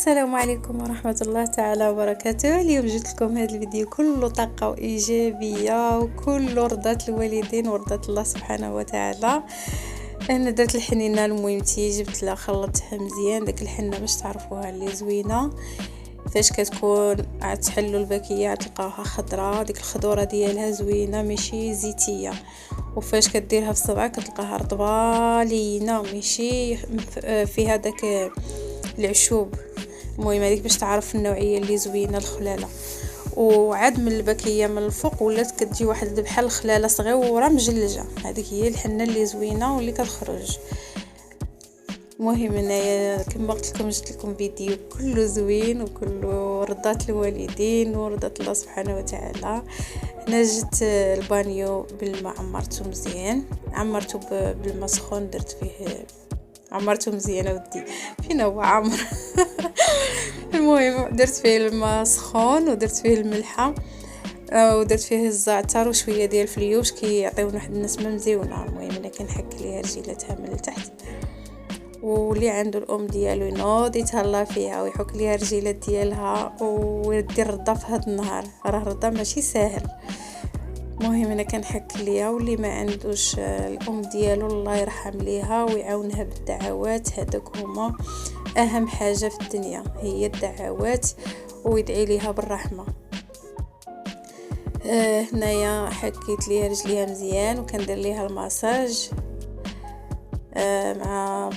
السلام عليكم ورحمة الله تعالى وبركاته. اليوم جبت لكم هذا الفيديو كله طاقة وإيجابية وكله رضات الوالدين ورضات الله سبحانه وتعالى. أنا درت الحنينة المهمتي، جبت لها خلطتها مزيان. داك الحنة باش تعرفوها اللي زوينة، فاش كتكون تحلوا الباكية تلقاوها خضراء، ديك الخضورة ديالها زوينة ماشي زيتية، وفاش كديرها في صبعك كتلقاها رطبة لينة ماشي فيها داك العشوب. المهم هذيك باش تعرف النوعيه اللي زوينه الخلاله. وعاد من الباكيه من الفوق ولات كتجي واحد بحال الخلاله صغيره مجلجه، هذيك هي الحنه اللي زوينه واللي كتخرج. المهم انايا كما قلت لكم جبت لكم فيديو كله زوين وكله رضات الوالدين ورضات الله سبحانه وتعالى. انا جبت البانيو بالماء، عمرته مزيان، عمرته بالماء سخون، درت فيه عمرته مزيان ودي فينا هو عمر المهم درت فيه الماء سخون ودرت فيه الملحه ودرت فيه الزعتر وشويه ديال الفليوش كيعطيونا واحد النسمه مزيونه. المهم انا كنحك ليها رجيلتها من التحت، واللي عنده الام ديالو ينوض يتهلا فيها ويحك ليها الرجيلات ديالها ويدير الرضا في هذا النهار، راه الرضا ماشي ساهل. المهم انا كنحك ليها، واللي ما عندوش الام ديالو الله يرحم ليها ويعاونها بالدعوات، هذاك هما اهم حاجه في الدنيا هي الدعوات، ويدعي ليها بالرحمه. هنايا حكيت ليها رجليها مزيان وكندير ليها الماساج مع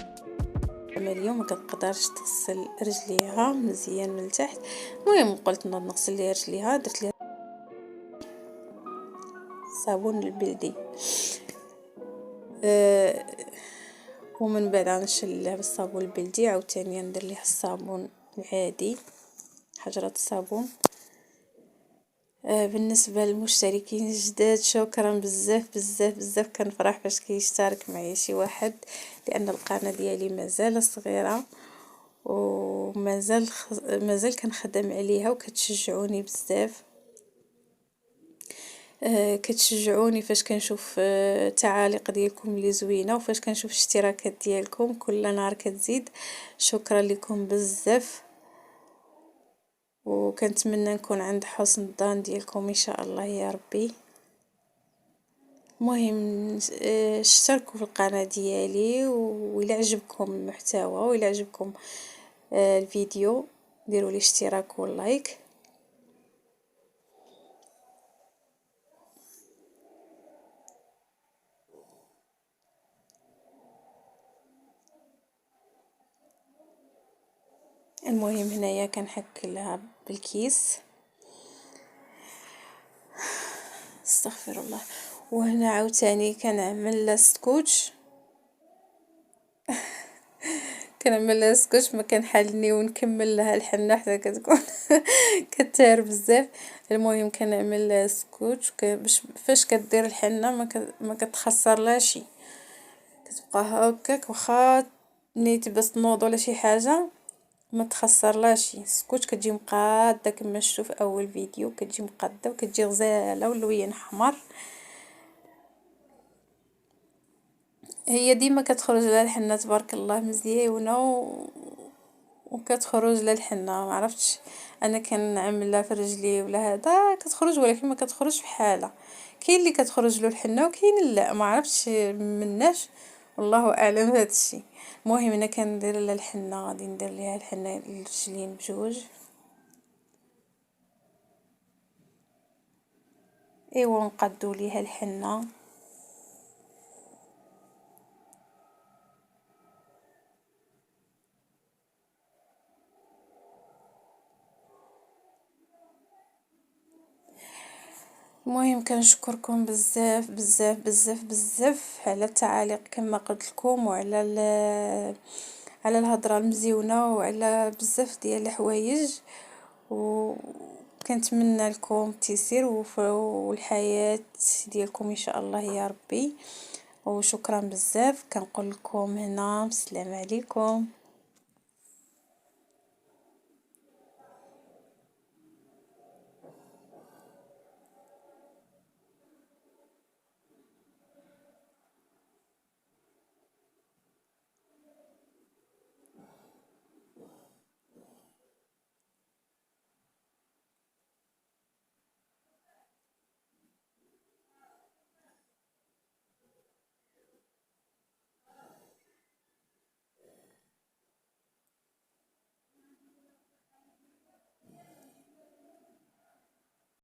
اليوم ما كتقدرش تغسل رجليها مزيان من التحت. المهم قلت نغسل ليها رجليها، درت ليها صابون البلدي ومن بعد غنشل لها بالصابون البلدي، عاوتاني ندير ليها الصابون العادي، حجرة الصابون. بالنسبه للمشتركين الجداد شكرا بزاف بزاف بزاف، كنفرح فاش كيشترك معايا شي واحد، لان القناه ديالي مازال صغيره ومازال كنخدم عليها وكتشجعوني بزاف. كتشجعوني فاش كنشوف تعاليق ديالكم اللي زوينه، وفاش كنشوف اشتراكات ديالكم كل نهار كتزيد. شكرا لكم بزاف، وكنتمنى نكون عند حسن الظن ديالكم ان شاء الله يا ربي. المهم اشتركوا في القناه ديالي، وإلا عجبكم المحتوى وإلا عجبكم الفيديو ديروا لي اشتراك واللايك. المهم هنايا كنحك لها بالكيس، استغفر الله. وهنا عاوتاني كنعمل لها سكوتش كنعمل لها سكوتش، ما كنحلني ونكمل لها الحنه حتى كتكون كتهر بزاف. المهم كنعمل لها سكوتش باش فاش كدير الحنه ما كتخسر لا شي، كتبقى هكاك واخا نيتي باش تنوض ولا شي حاجه ما تخسر لا شي. سكوتش كتجي مقاده كما شفتوا في اول فيديو، كتجي مقاده وكتجي غزاله واللوين احمر. هي ديما كتخرج لها الحنه تبارك الله مزيونه وكتخرج لها الحنه. ما عرفتش انا كنعملها في رجلي ولا هذا كتخرج، ولكن ما كتخرج في حاله. كاين اللي كتخرج له الحنه وكاين لا، ما عرفتش مناش، والله اعلم هذا الشيء. المهم انا كندير لها الحنه، غادي ندير ليها الحنه للرجلين بجوج. ايوا نقادو ليها الحنه. المهم كنشكركم بزاف بزاف بزاف بزاف على التعاليق كما قلت لكم، وعلى على الهضره المزيونه، وعلى بزاف ديال الحوايج، وكنتمنى لكم التيسير والحياه ديالكم ان شاء الله يا ربي. وشكرا بزاف، كنقول لكم هنا السلام عليكم.